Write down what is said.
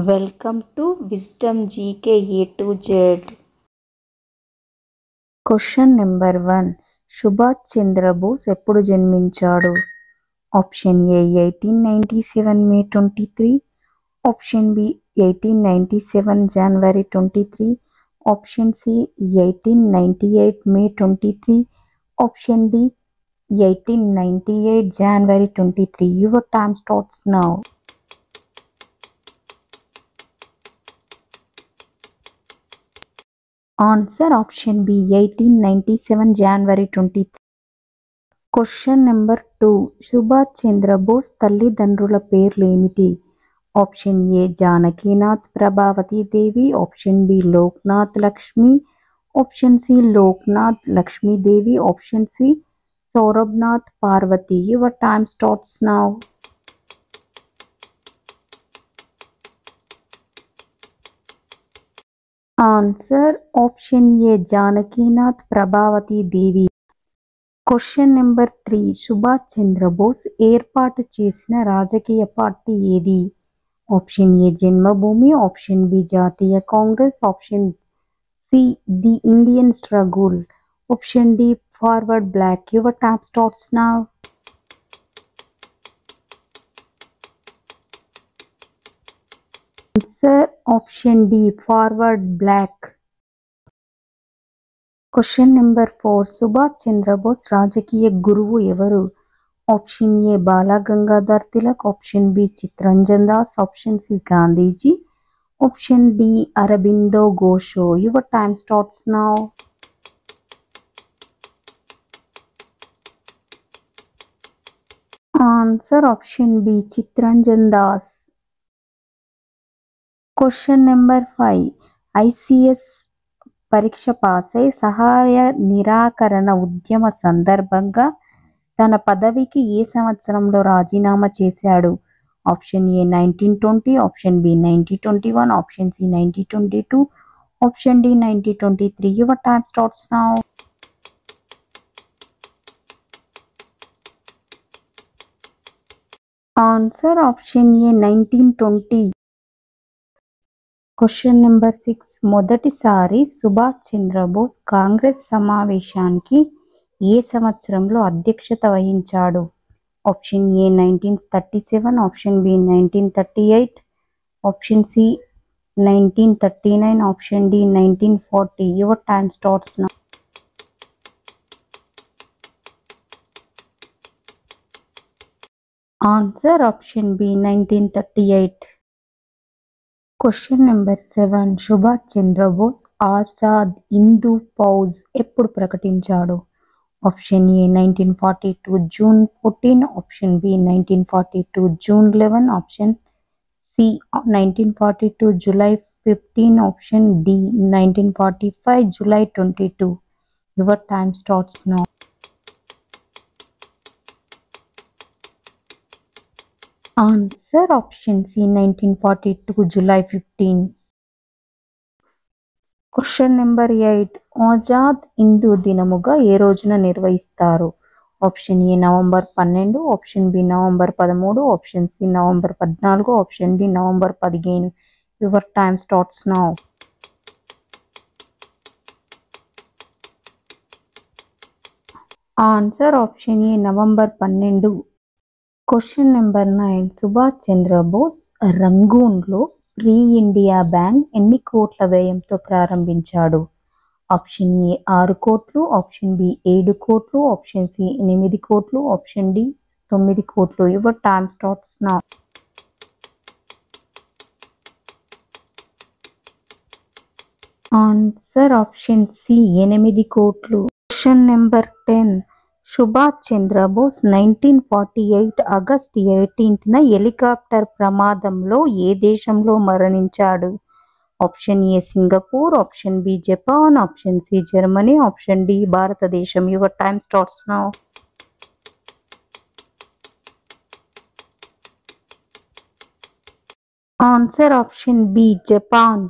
Welcome to Wisdom GK A to Z. Question number 1. Subhash Chandra Bose ఎప్పుడు జన్మించాడు? Option A 1897 May 23, option B 1897 January 23, option C 1898 May 23, option D 1898 January 23. Your time starts now. Answer option B 1897 January 23. Question number 2. Subhash Chandra Bose తల్లిదండ్రుల పేర్లు ఏమిటి? Option A Janakinath Prabhavati Devi, option B Loknath Lakshmi, option C Loknath Lakshmidevi, option C Saurabhnath Parvati. Your time starts now. Answer option A Janakinath Prabhavati Devi. Question number 3. Subhash Chandra Bose ఏర్పాటు చేసిన రాజకీయ party ఏది? Option A Janmabhoomi, option B జాతీయ Congress, option C the Indian struggle, option D forward bloc. Your time starts now. Answer option D forward black. Question number 4. Subhash Chandra Bose రాజకీయ గురువు ఎవరు? Option A Balagangadhar Tilak, option B Chittaranjan Das, option C Gandhiji, option D Aurobindo Ghosh. Your time starts now. Answer option B Chittaranjan Das. Question number 5. ICS పరీక్ష pass అయి సహాయ నిరాకరణ ఉద్యమ సందర్భంగా తన పదవికి ఏ సంవత్సరంలో రాజీనామా చేశాడు? Option A 1920, option B 1921, option C 1922, option D 1923. Your time starts now. Answer option A 1920. Question number 6. మొదటిసారి సుభాష్ చంద్రబోస్ కాంగ్రెస్ సమావేశానికి ఏ సంవత్సరంలో అధ్యక్షత వహించాడు? Option A 1937, option B 1938, option C 1939, option D 1940. Your time starts now. Answer option B 1938. Question number 7. Subhash Chandra Bose Azad Hindu Fauj ఎప్పుడు ప్రకటించాడు? Option A 1942 June 14, option B 1942 June 11, option C 1942 July 15, option D 1945 July 22. Your time starts now. Answer option C 1942 July 15. Question number 8. Azad Hindu దినముగా ఏ రోజున నిర్వహిస్తారు? Option A November 12, option B November 13, option C November 14, option D November 15. Your time starts now. Answer option A November 12. Question number 9. Subhash Chandrabose రంగూన్లో free India bank ఎన్ని కోట్ల వ్యయంతో ప్రారంభించాడు? Option A 6 కోట్లు, option B 7 కోట్లు, option C 8 కోట్లు, option D 9 కోట్లు. Your time starts now. Answer option C 8 కోట్లు. Question number 10. Subhash Chandrabose 1948 August 18న helicopter ప్రమాదంలో ఏ దేశంలో మరణించాడు? Option A Singapore, option B Japan, option C Germany, option D భారతదేశం. Your time starts now. Answer option B Japan.